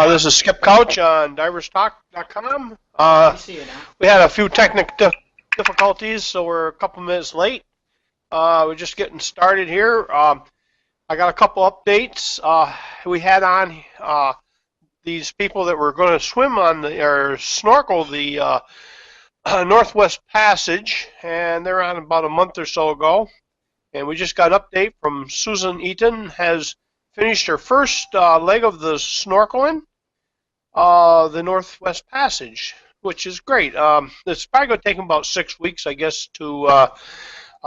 This is Skip Couch on diverstalk.com. We had a few technical difficulties, so we're a couple minutes late. We're just getting started here. I got a couple updates. We had on these people that were going to swim on or snorkel the Northwest Passage, and they're on about a month or so ago. And we just got an update from Susan Eaton has finished her first leg of the snorkeling, the Northwest Passage, which is great. It's probably going to take them about 6 weeks, I guess, to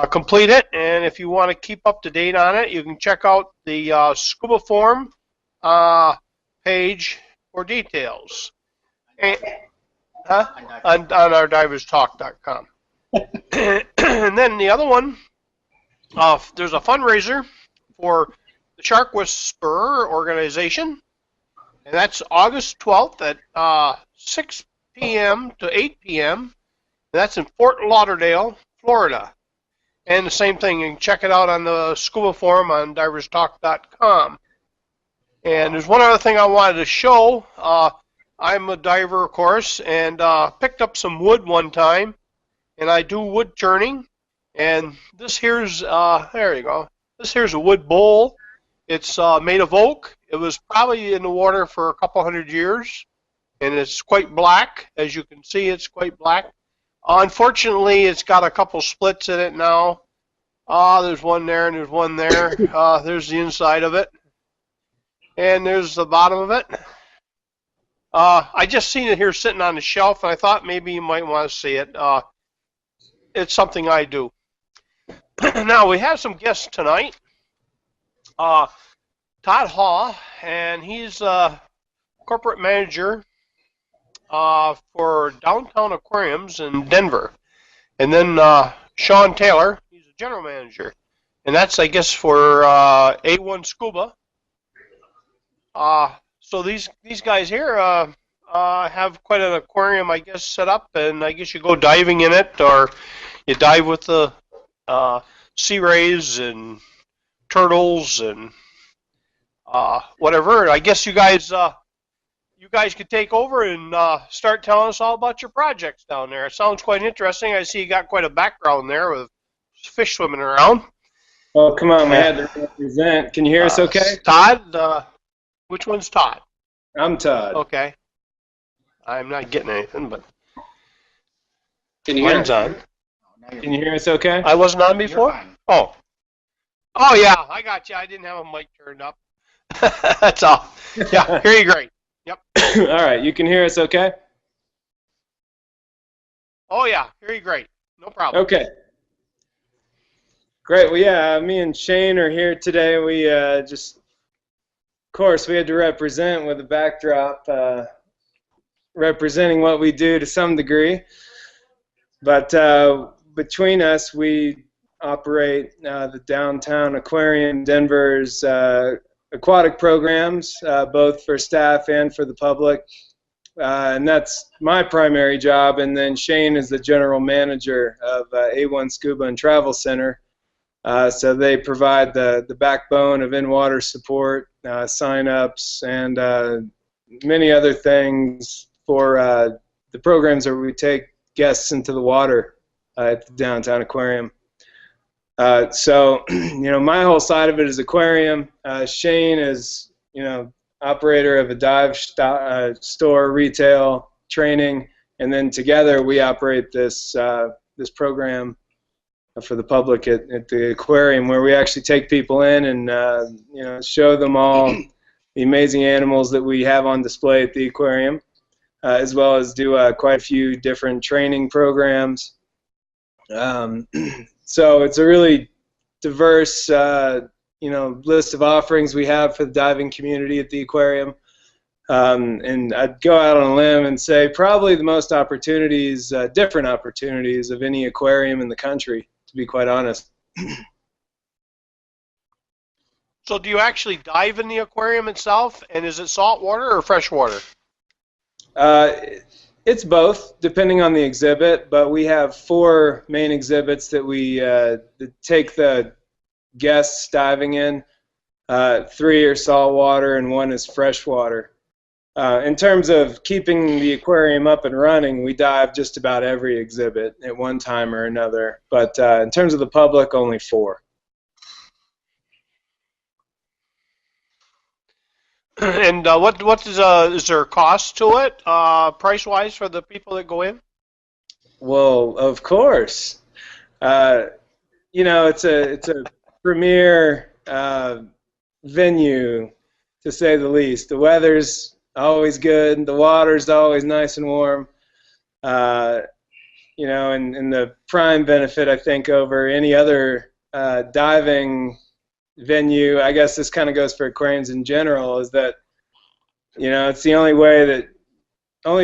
complete it. And if you want to keep up to date on it, you can check out the Scuba Forum page for details. And, on our diverstalk.com. And then the other one, there's a fundraiser for the Shark Whisperer organization, and that's August 12th at 6 p.m. to 8 p.m. That's in Fort Lauderdale, Florida. And the same thing, you can check it out on the Scuba Forum on diverstalk.com. And there's one other thing I wanted to show. I'm a diver, of course, and picked up some wood one time, and I do wood churning. And this here's, there you go. This here's a wood bowl. It's made of oak. It was probably in the water for a couple hundred years, and it's quite black. As you can see, it's quite black. Unfortunately, it's got a couple splits in it now. There's one there and there's one there. There's the inside of it, and there's the bottom of it. I just seen it here sitting on the shelf, and I thought maybe you might want to see it. It's something I do. Now, we have some guests tonight. Todd Haw, and he's corporate manager for Downtown Aquariums in Denver. And then Sean Taylor, he's a general manager. And that's, I guess, for A1 Scuba. So these guys here have quite an aquarium, I guess, set up, and I guess you go diving in it, or you dive with the sea rays and turtles and whatever. I guess you guys could take over and start telling us all about your projects down there. It sounds quite interesting. I see you got quite a background there with fish swimming around. Well, come on, we had to represent. Can you hear us okay? Todd, which one's Todd? I'm Todd. Okay. I'm not getting anything, but Can you hear mine's on. Can you hear us okay? I wasn't on before? Oh. Oh, yeah, I got you. I didn't have a mic turned up. That's all. Yeah, hear you great. Yep. All right, you can hear us okay? Oh, yeah, hear you great. No problem. Okay. Great. Well, yeah, me and Shane are here today. We just, of course, we had to represent with a backdrop, representing what we do to some degree. But between us, we operate the Downtown Aquarium, Denver's aquatic programs, both for staff and for the public. And that's my primary job. And then Shane is the general manager of A1 Scuba and Travel Center. So they provide the backbone of in-water support, sign-ups, and many other things for the programs where we take guests into the water at the Downtown Aquarium. So, you know, my whole side of it is aquarium. Shane is, you know, operator of a dive store, retail, training, and then together we operate this this program for the public at the aquarium, where we actually take people in and you know, show them all the amazing animals that we have on display at the aquarium, as well as do quite a few different training programs. So it's a really diverse you know, list of offerings we have for the diving community at the aquarium. And I'd go out on a limb and say probably the most opportunities, different opportunities of any aquarium in the country, to be quite honest. So do you actually dive in the aquarium itself, and is it salt water or fresh water? It's both, depending on the exhibit, but we have 4 main exhibits that we that take the guests diving in. 3 are saltwater and 1 is freshwater. In terms of keeping the aquarium up and running, we dive just about every exhibit at one time or another. But in terms of the public, only 4. And what is there a cost to it, price-wise, for the people that go in? Well, of course. You know, it's a premier venue, to say the least. The weather's always good. The water's always nice and warm. You know, and the prime benefit, I think, over any other diving venue, I guess this kind of goes for aquariums in general, is that, you know, it's the only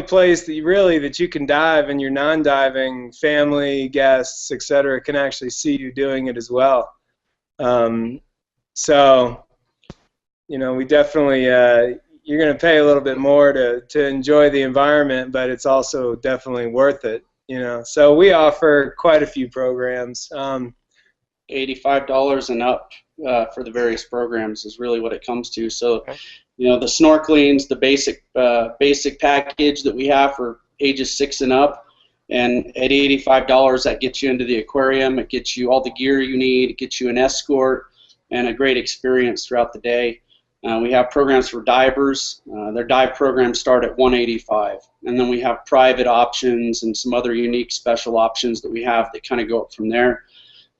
place that you can dive, and your non-diving family, guests, etc., can actually see you doing it as well. So, you know, we definitely you're going to pay a little bit more to enjoy the environment, but it's also definitely worth it. You know, so we offer quite a few programs. $85 and up for the various programs is really what it comes to. So, you know, the snorkeling's the basic package that we have for ages 6 and up, and at $85 that gets you into the aquarium. It gets you all the gear you need. It gets you an escort and a great experience throughout the day. We have programs for divers. Their dive programs start at $185, and then we have private options and some other unique special options that we have that kind of go up from there.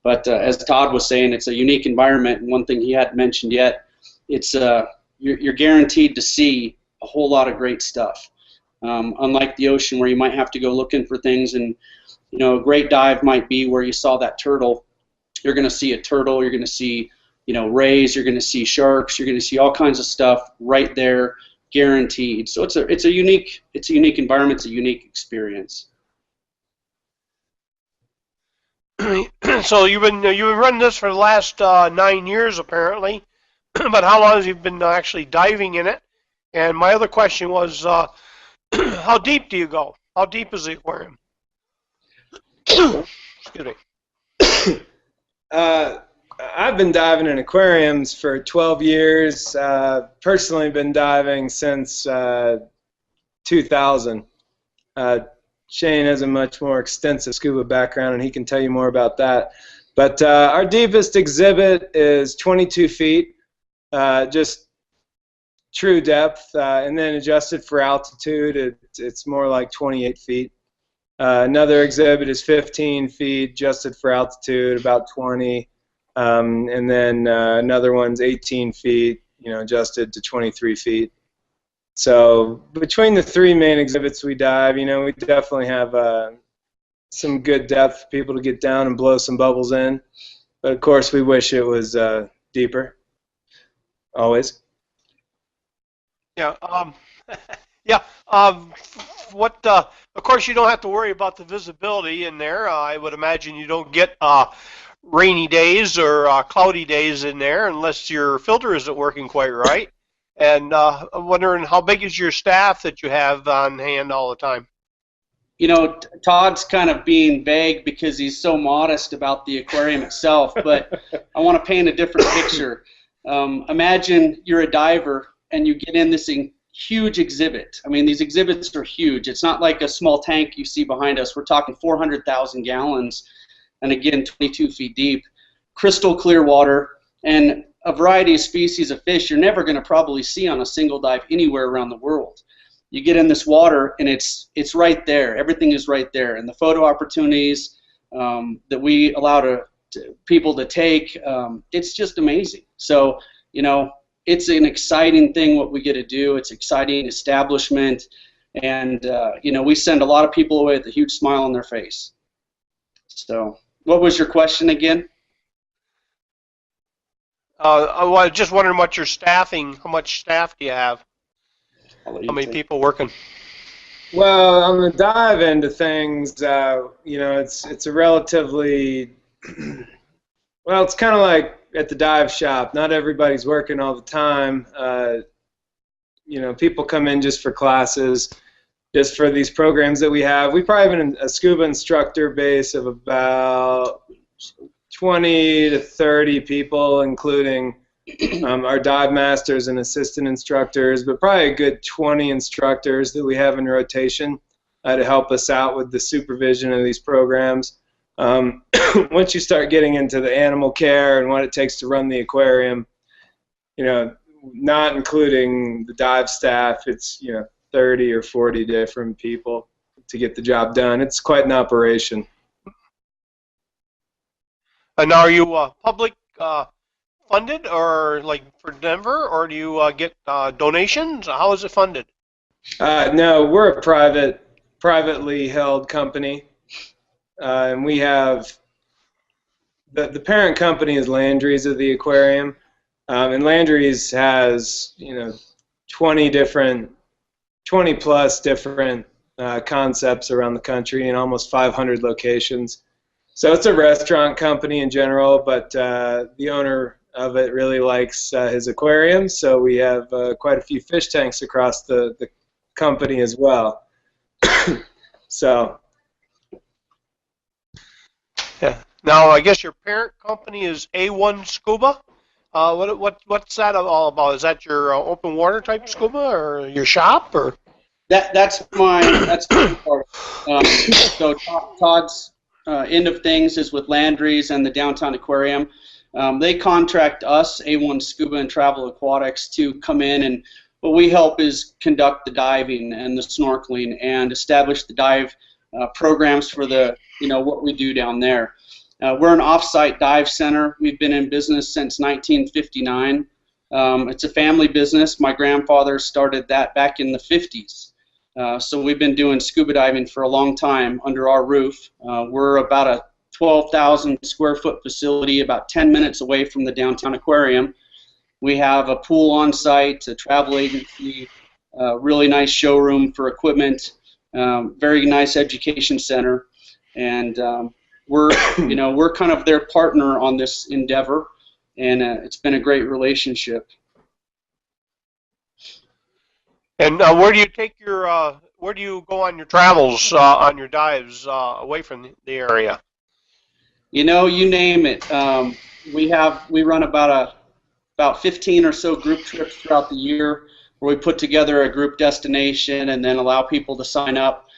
But as Todd was saying, it's a unique environment, and one thing he hadn't mentioned yet, it's you're guaranteed to see a whole lot of great stuff. Unlike the ocean, where you might have to go looking for things, and you know, a great dive might be where you saw that turtle. You're going to see a turtle. You're going to see, you know, rays. You're going to see sharks. You're going to see all kinds of stuff right there, guaranteed. So it's a unique environment. It's a unique experience. So you've been running this for the last 9 years apparently, but how long have you been actually diving in it? And my other question was, how deep do you go? How deep is the aquarium? Excuse me. I've been diving in aquariums for 12 years. Personally, been diving since 2000. Shane has a much more extensive scuba background, and he can tell you more about that. But our deepest exhibit is 22 feet, just true depth, and then adjusted for altitude, it's more like 28 feet. Another exhibit is 15 feet, adjusted for altitude, about 20. And then another one's 18 feet, you know, adjusted to 23 feet. So between the 3 main exhibits we dive, you know, we definitely have some good depth for people to get down and blow some bubbles in. But of course, we wish it was deeper. Always. Yeah. Yeah. What? Of course, you don't have to worry about the visibility in there. I would imagine you don't get rainy days or cloudy days in there unless your filter isn't working quite right. And I'm wondering, how big is your staff that you have on hand all the time? You know, Todd's kind of being vague because he's so modest about the aquarium itself, but I want to paint a different picture. Imagine you're a diver and you get in this huge exhibit. I mean, these exhibits are huge. It's not like a small tank you see behind us. We're talking 400,000 gallons, and again, 22 feet deep, crystal clear water, and a variety of species of fish you're never going to probably see on a single dive anywhere around the world. You get in this water, and it's right there. Everything is right there. And the photo opportunities that we allow people to take, it's just amazing. So, you know, it's an exciting thing what we get to do. It's exciting establishment. And, you know, we send a lot of people away with a huge smile on their face. So what was your question again? I was just wondering what your staffing, how much staff do you have? How many people working? Well, on the dive end of things, you know, it's a relatively, well, it's kind of like at the dive shop. Not everybody's working all the time. You know, people come in just for classes, just for these programs that we have. We probably have a scuba instructor base of about 20 to 30 people, including our dive masters and assistant instructors, but probably a good 20 instructors that we have in rotation to help us out with the supervision of these programs. Once you start getting into the animal care and what it takes to run the aquarium, not including the dive staff, it's 30 or 40 different people to get the job done. It's quite an operation. And are you public funded, or like for Denver, or do you get donations? How is it funded? No, we're a privately held company, and we have the parent company is Landry's of the aquarium, and Landry's has 20 plus different concepts around the country and almost 500 locations. So it's a restaurant company in general, but the owner of it really likes his aquarium, so we have quite a few fish tanks across the company as well. So. Yeah. Now, I guess your parent company is A1 Scuba. What's that all about? Is that your open water type scuba, or your shop, or? That's my part. So Todd's end of things is with Landry's and the Downtown Aquarium. They contract us, A1 Scuba and Travel Aquatics, to come in, and what we help is conduct the diving and the snorkeling and establish the dive programs for the what we do down there. We're an off-site dive center. We've been in business since 1959. It's a family business. My grandfather started that back in the 50s. So we've been doing scuba diving for a long time under our roof. We're about a 12,000 square foot facility, about 10 minutes away from the Downtown Aquarium. We have a pool on site, a travel agency, a really nice showroom for equipment, very nice education center, and we're kind of their partner on this endeavor, and it's been a great relationship. And where do you take your where do you go on your travels on your dives away from the area? You name it. We run about 15 or so group trips throughout the year, where we put together a group destination and then allow people to sign up.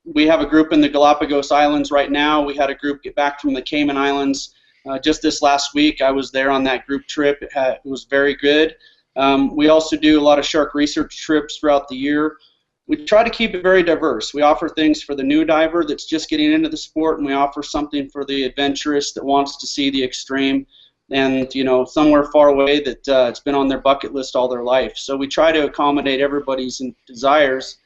We have a group in the Galapagos Islands right now. We had a group get back from the Cayman Islands just this last week. I was there on that group trip. It was very good. We also do a lot of shark research trips throughout the year. We try to keep it very diverse. We offer things for the new diver that's just getting into the sport, and we offer something for the adventurous that wants to see the extreme and somewhere far away that it's been on their bucket list all their life. So we try to accommodate everybody's desires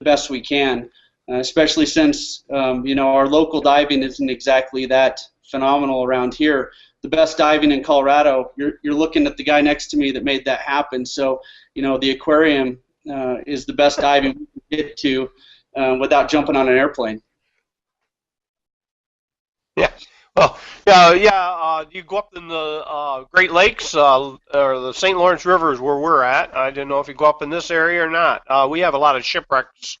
the best we can, especially since our local diving isn't exactly that phenomenal around here. The best diving in Colorado, you're looking at the guy next to me that made that happen. So the aquarium is the best diving we can get to without jumping on an airplane. Yeah. Well, yeah. You go up in the Great Lakes or the St. Lawrence River is where we're at. I didn't know if you go up in this area or not. We have a lot of shipwrecks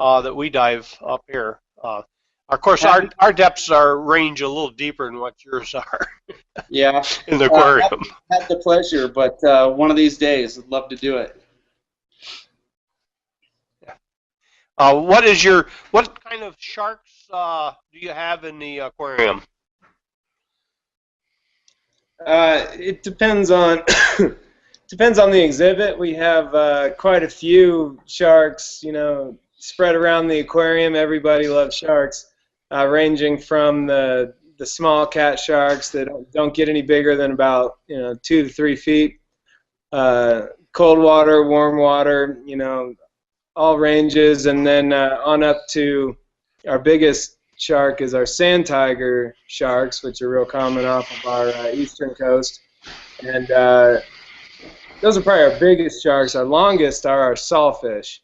that we dive up here. Of course, our depths range a little deeper than what yours are. Yeah. In the aquarium. Had the pleasure, but one of these days, I'd love to do it. What kind of sharks do you have in the aquarium? It depends on the exhibit. We have quite a few sharks, spread around the aquarium. Everybody loves sharks, ranging from the small cat sharks that don't get any bigger than about 2 to 3 feet, cold water, warm water, all ranges, and then on up to our biggest shark is our sand tiger sharks, which are real common off of our eastern coast, and those are probably our biggest sharks. Our longest are our sawfish.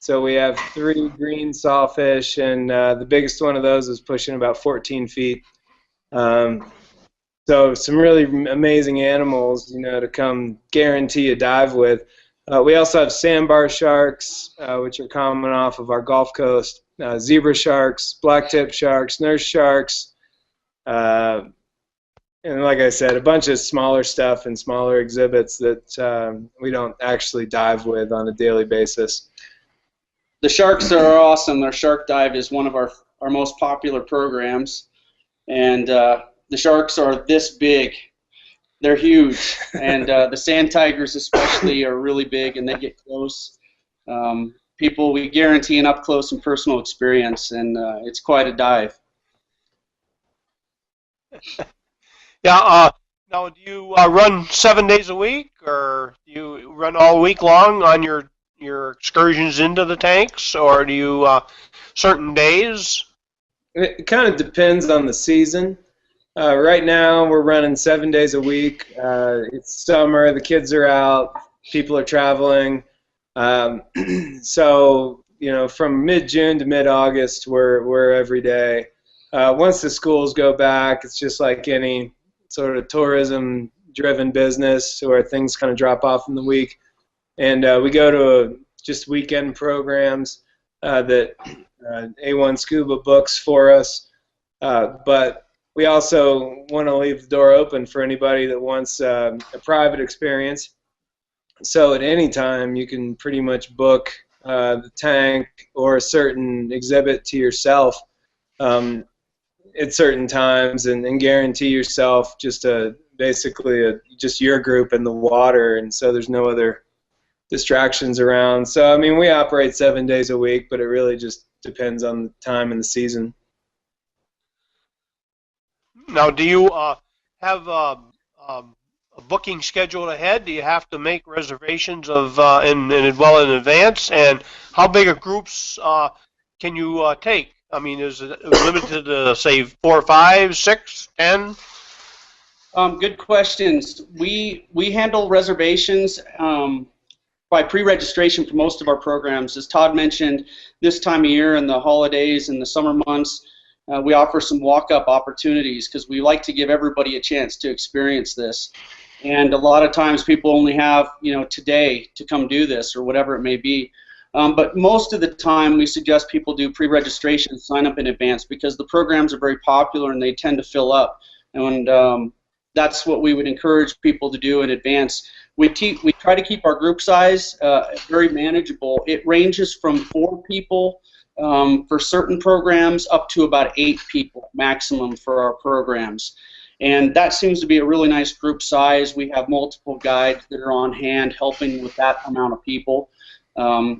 So we have 3 green sawfish, and the biggest one of those is pushing about 14 feet. So some really amazing animals, to come guarantee a dive with. We also have sandbar sharks, which are common off of our Gulf Coast, zebra sharks, blacktip sharks, nurse sharks, and like I said, a bunch of smaller stuff and smaller exhibits that we don't actually dive with on a daily basis. The sharks are awesome. Our shark dive is one of our most popular programs, and the sharks are this big. They're huge, and the sand tigers especially are really big, and they get close. We guarantee an up close and personal experience, and it's quite a dive. Yeah. Now, do you run 7 days a week, or do you run all week long on your excursions into the tanks, or do you certain days? It kind of depends on the season. Right now, we're running 7 days a week. It's summer, the kids are out, people are traveling. So, from mid-June to mid-August, we're every day. Once the schools go back, it's just like any sort of tourism-driven business where things kind of drop off in the week. And we go to just weekend programs that A1 Scuba books for us. But we also want to leave the door open for anybody that wants a private experience. So at any time, you can pretty much book the tank or a certain exhibit to yourself at certain times and guarantee yourself just just your group in the water, and so there's no other distractions around. So, I mean, we operate 7 days a week, but it really just depends on the time and the season. Now, do you have a booking scheduled ahead? Do you have to make reservations well in advance? And how big of groups can you take? I mean, is it limited to, say, 4, 5, 6, 10? Good questions. We handle reservations by pre-registration for most of our programs. As Todd mentioned, this time of year in the holidays and the summer months, we offer some walk-up opportunities because we like to give everybody a chance to experience this. And a lot of times people only have, today to come do this or whatever it may be. But most of the time we suggest people do pre-registration, sign up in advance, because the programs are very popular and they tend to fill up. And that's what we would encourage people to do in advance. We try to keep our group size very manageable. It ranges from 4 people for certain programs up to about 8 people maximum for our programs. And that seems to be a really nice group size. We have multiple guides that are on hand helping with that amount of people.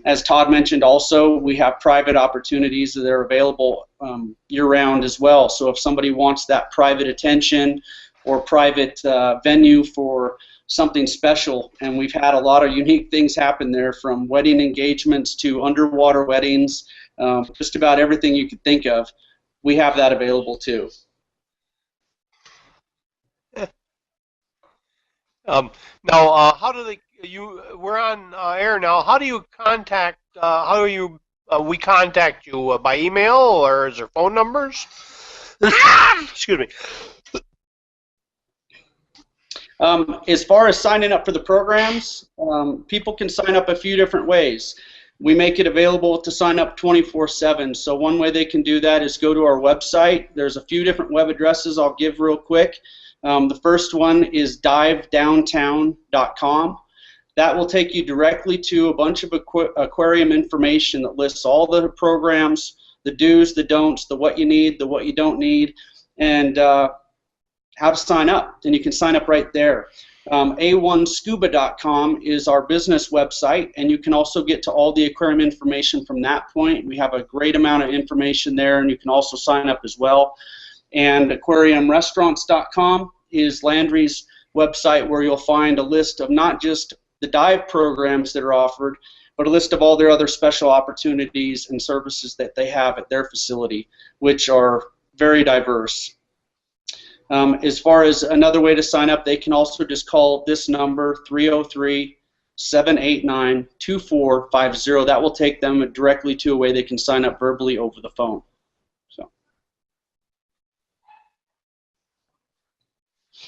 As Todd mentioned also, we have private opportunities that are available year-round as well. So if somebody wants that private attention or private venue for something special, and we've had a lot of unique things happen there, from wedding engagements to underwater weddings, just about everything you could think of, we have that available too. Now, how do we're on air now. How do you contact, we contact you by email, or is there phone numbers? Excuse me. As far as signing up for the programs, people can sign up a few different ways. We make it available to sign up 24/7. So one way they can do that is go to our website. There's a few different web addresses I'll give real quick. The first one is divedowntown.com. That will take you directly to a bunch of aquarium information that lists all the programs, the do's, the don'ts, the what you need, the what you don't need, and how to sign up. And you can sign up right there. A1Scuba.com is our business website, and you can also get to all the aquarium information from that point. We have a great amount of information there, and you can also sign up as well. And AquariumRestaurants.com is Landry's website, where you'll find a list of not just the dive programs that are offered, but a list of all their other special opportunities and services that they have at their facility, which are very diverse. As far as another way to sign up, they can also just call this number, 303-789-2450. That will take them directly to a way they can sign up verbally over the phone. So.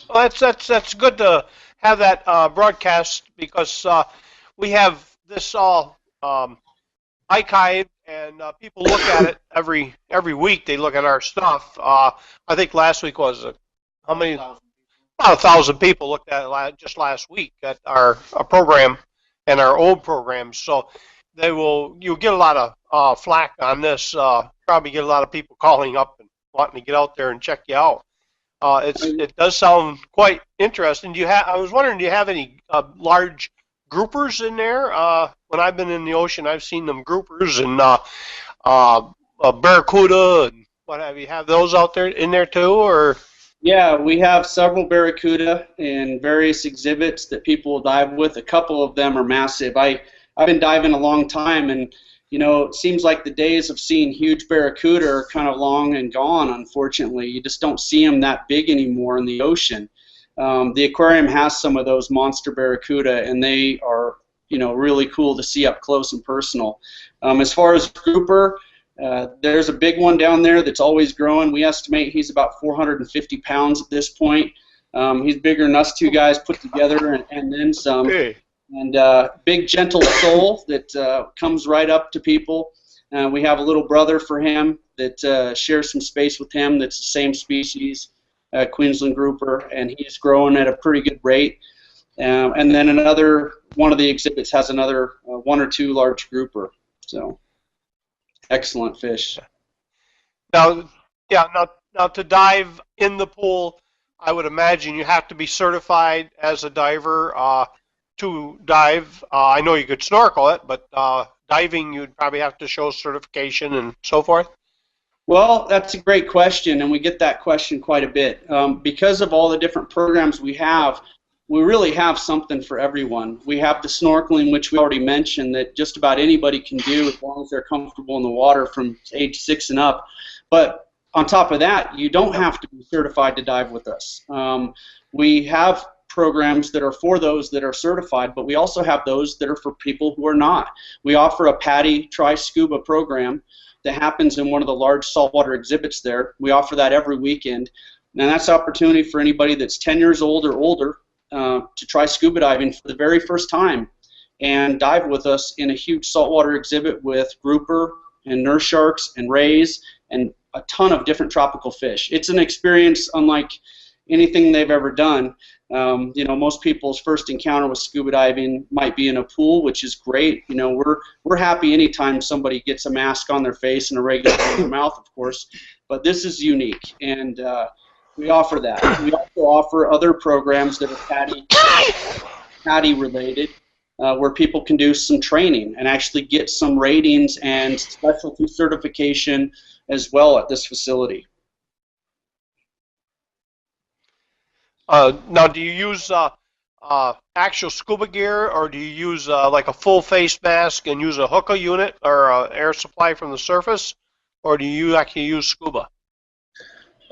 Well, that's good to have that broadcast, because we have this all archived, and people look at it every week. They look at our stuff. I think last week was how many? about 1,000 people looked at it just last week at our program and our old programs. So you'll get a lot of flack on this. Probably get a lot of people calling up and wanting to get out there and check you out. It does sound quite interesting. I was wondering, do you have any large groupers in there? When I've been in the ocean, I've seen them groupers and barracuda and what have you. Have those out there in there too, or? Yeah, we have several barracuda in various exhibits that people will dive with. A couple of them are massive. I've been diving a long time, and it seems like the days of seeing huge barracuda are kind of long and gone, unfortunately. You just don't see them that big anymore in the ocean. The aquarium has some of those monster barracuda, and they are, really cool to see up close and personal. As far as grouper, there's a big one down there that's always growing. We estimate he's about 450 pounds at this point. He's bigger than us two guys put together and then some. Hey. And big gentle soul that comes right up to people. We have a little brother for him that shares some space with him that's the same species, Queensland grouper, and he's growing at a pretty good rate. And then one of the exhibits has another one or two large grouper. So excellent fish. Now to dive in the pool, I would imagine you have to be certified as a diver to dive. I know you could snorkel it, but diving, you'd probably have to show certification and so forth. Well, that's a great question, and we get that question quite a bit. Because of all the different programs we really have something for everyone. We have the snorkeling, which we already mentioned, that just about anybody can do as long as they're comfortable in the water from age 6 and up. But on top of that, you don't have to be certified to dive with us. We have programs that are for those that are certified, but we also have those that are for people who are not. We offer a PADI Try Scuba program that happens in one of the large saltwater exhibits there. We offer that every weekend. And that's an opportunity for anybody that's 10 years old or older to try scuba diving for the very first time and dive with us in a huge saltwater exhibit with grouper and nurse sharks and rays and a ton of different tropical fish. It's an experience unlike anything they've ever done. Most people's first encounter with scuba diving might be in a pool, which is great. We're happy anytime somebody gets a mask on their face and a regulator in their mouth, of course. But this is unique, and we offer that. We also offer other programs that are PADI related, where people can do some training and actually get some ratings and specialty certification as well at this facility. Now, do you use actual scuba gear, or do you use like a full face mask and use a hookah unit or air supply from the surface, or do you actually use scuba?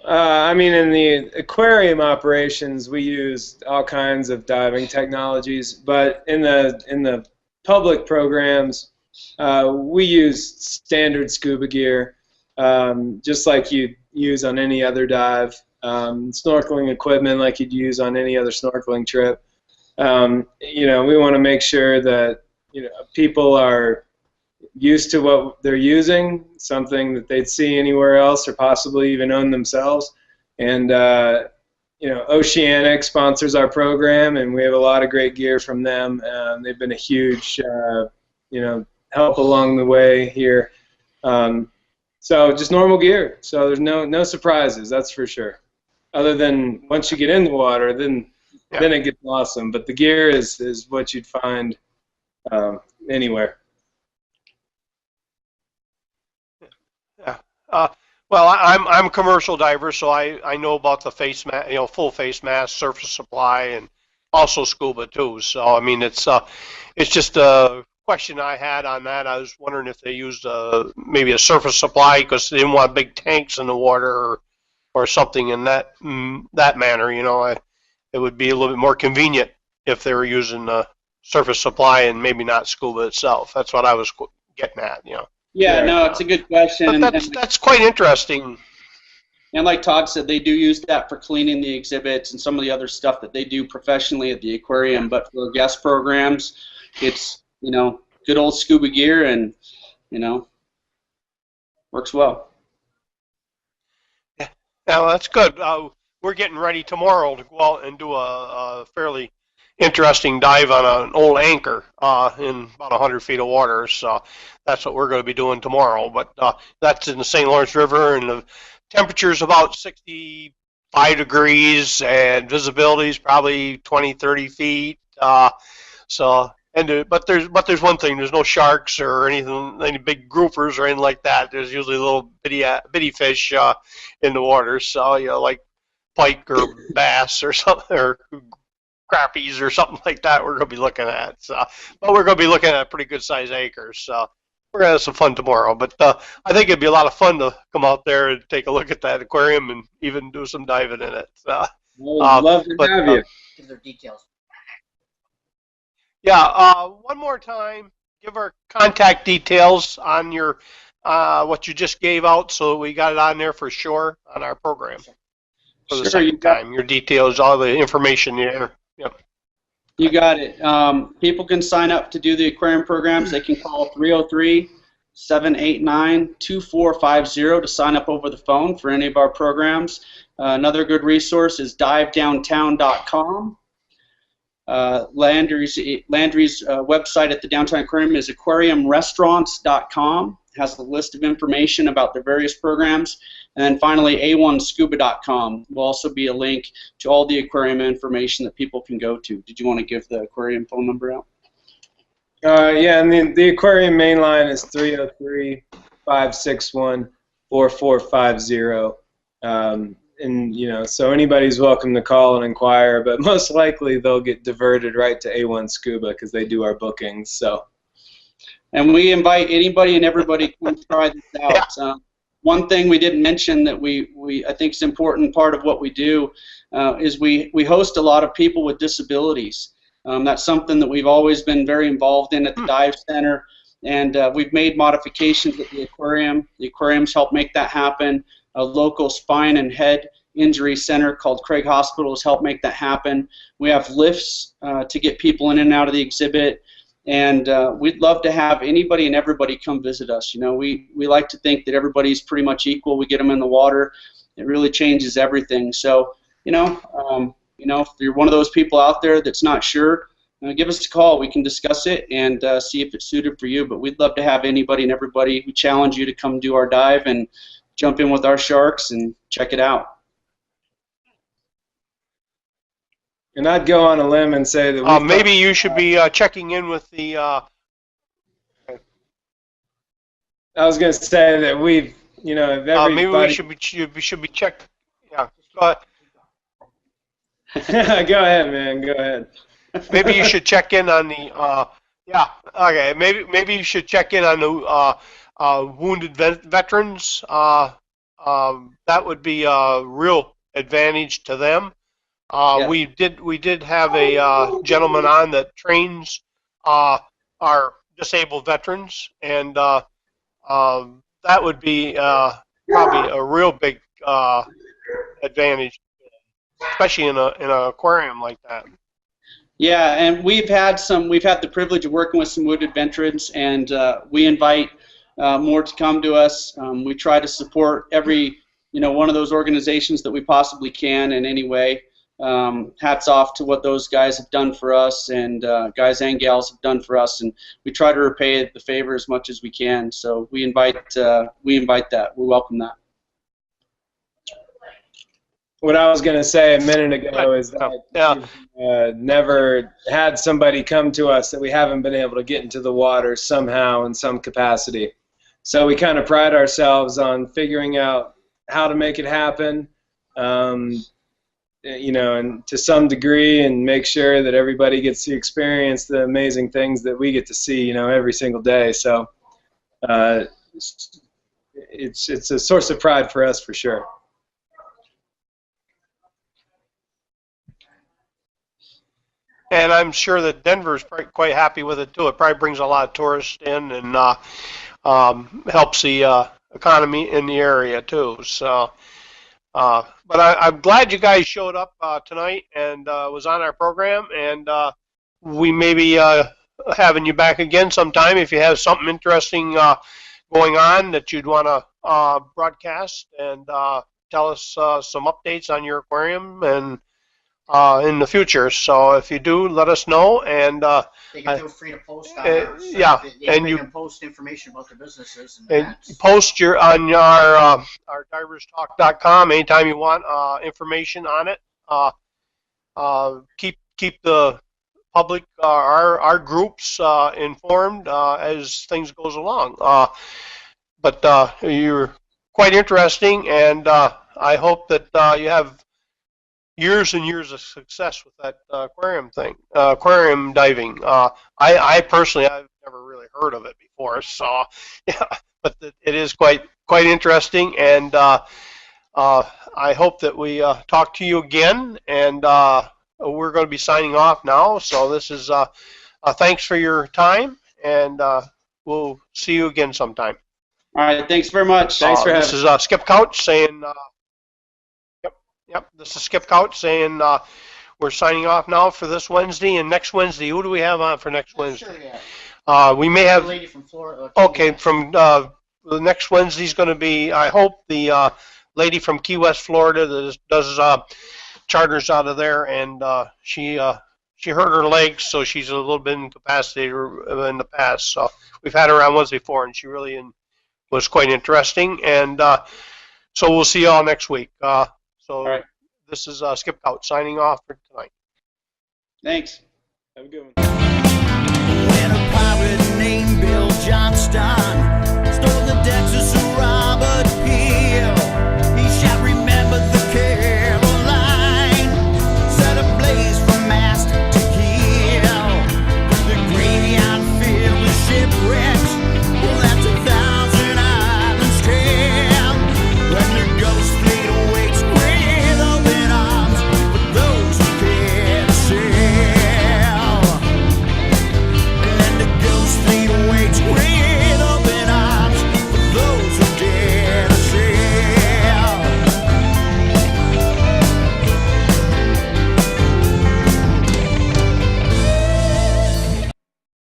In the aquarium operations, we use all kinds of diving technologies, but in the public programs, we use standard scuba gear, just like you use on any other dive. Snorkeling equipment like you'd use on any other snorkeling trip. We want to make sure that people are used to what they're using, something that they'd see anywhere else or possibly even own themselves. And Oceanic sponsors our program, and we have a lot of great gear from them. They've been a huge help along the way here. So just normal gear. So there's no surprises, that's for sure. Other than once you get in the water, then it gets awesome. But the gear is what you'd find anywhere. Yeah. Well, I'm a commercial diver, so I know about the face mask, full face mask, surface supply, and also scuba too. So it's just a question I had on that. I was wondering if they used maybe a surface supply because they didn't want big tanks in the water or something in that manner. It would be a little bit more convenient if they were using a surface supply and maybe not scuba itself. That's what I was getting at. Yeah, no, it's a good question. But that's quite interesting. And like Todd said, they do use that for cleaning the exhibits and some of the other stuff that they do professionally at the aquarium. But for guest programs, it's good old scuba gear, and works well. Yeah, that's good. we're getting ready tomorrow to go out and do a fairly interesting dive on an old anchor in about 100 feet of water. So that's what we're going to be doing tomorrow. But that's in the St. Lawrence River, and the temperature is about 65 degrees, and visibility is probably 20, 30 feet. But there's one thing. There's no sharks or anything, any big groupers or anything like that. There's usually little bitty fish in the water. So like pike or bass or something, or crappies or something like that. We're going to be looking at. So, but we're going to be looking at pretty good sized anchors. So we're going to have some fun tomorrow. But I think it'd be a lot of fun to come out there and take a look at that aquarium and even do some diving in it. Love to have you. Give their details. Yeah, one more time, give our contact details on your what you just gave out, so we got it on there for sure on our program for the second time. Your details, all the information there. Yep. You got it. People can sign up to do the aquarium programs. They can call 303-789-2450 to sign up over the phone for any of our programs. Another good resource is divedowntown.com. Landry's website at the Downtown Aquarium is aquariumrestaurants.com. It has a list of information about the various programs. And then finally, a1scuba.com will also be a link to all the aquarium information that people can go to. Did you want to give the aquarium phone number out? Yeah, and the aquarium main line is 303-561-4450. And so anybody's welcome to call and inquire, but most likely they'll get diverted right to A1 Scuba because they do our bookings. So, and we invite anybody and everybody to come try this out. One thing we didn't mention that I think is an important part of what we do is we host a lot of people with disabilities. That's something that we've always been very involved in at the Dive Center, and we've made modifications at the aquarium. The aquariums help make that happen. A local spine and head injury center called Craig Hospital has helped make that happen. We have lifts to get people in and out of the exhibit, and we'd love to have anybody and everybody come visit us. We like to think that everybody's pretty much equal. We get them in the water. It really changes everything. So, if you're one of those people out there that's not sure, give us a call. We can discuss it and see if it's suited for you. But we'd love to have anybody and everybody. We challenge you to come do our dive and jump in with our sharks and check it out. And I'd go on a limb and say that maybe you should be checking in with the. I was going to say that we've, if everybody. Maybe we should be checked. Yeah, go ahead. Go ahead, man. Go ahead. Maybe you should check in on the. Okay. Maybe you should check in on the. Wounded veterans, that would be a real advantage to them. We did have a gentleman on that trains our disabled veterans, and that would be probably a real big advantage, especially in an aquarium like that. Yeah, and we've had the privilege of working with some wounded veterans, and we invite more to come to us. We try to support every one of those organizations that we possibly can in any way. Hats off to what those guys have done for us, and guys and gals have done for us, and we try to repay the favor as much as we can. So we invite that. We welcome that. What I was going to say a minute ago is that we've never had somebody come to us that we haven't been able to get into the water somehow in some capacity. So we kind of pride ourselves on figuring out how to make it happen, and to some degree, and make sure that everybody gets to experience the amazing things that we get to see, every single day. So it's a source of pride for us for sure. And I'm sure that Denver's quite happy with it too. It probably brings a lot of tourists in and helps the economy in the area too. So, but I'm glad you guys showed up tonight and was on our program. And we may be having you back again sometime if you have something interesting going on that you'd want to broadcast. And tell us some updates on your aquarium and in the future. So if you do, let us know. And they can feel free to post on our site. yeah, and you you can post information about the businesses and and events. post on our diverstalk.com anytime you want information on it. Keep the public, our groups informed as things goes along. But you're quite interesting, and I hope that you have years and years of success with that aquarium thing, aquarium diving. I personally, I've never really heard of it before, so yeah, but it is quite interesting, and I hope that we talk to you again, and we're going to be signing off now. So this is thanks for your time, and we'll see you again sometime. All right, thanks very much. Thanks for This is Skip Couch saying. Yep. This is Skip Couch saying we're signing off now for this Wednesday, and next Wednesday, who do we have on for next Wednesday? Sure, yeah. We may have. The lady from Florida. Okay, from the next Wednesday's going to be, I hope, the lady from Key West, Florida, that does charters out of there, and she hurt her legs, so she's a little bit incapacitated in the past. So we've had her on once before, and she really was quite interesting. And so we'll see you all next week. So right. This is Skip Couch signing off for tonight. Thanks. Have a good one.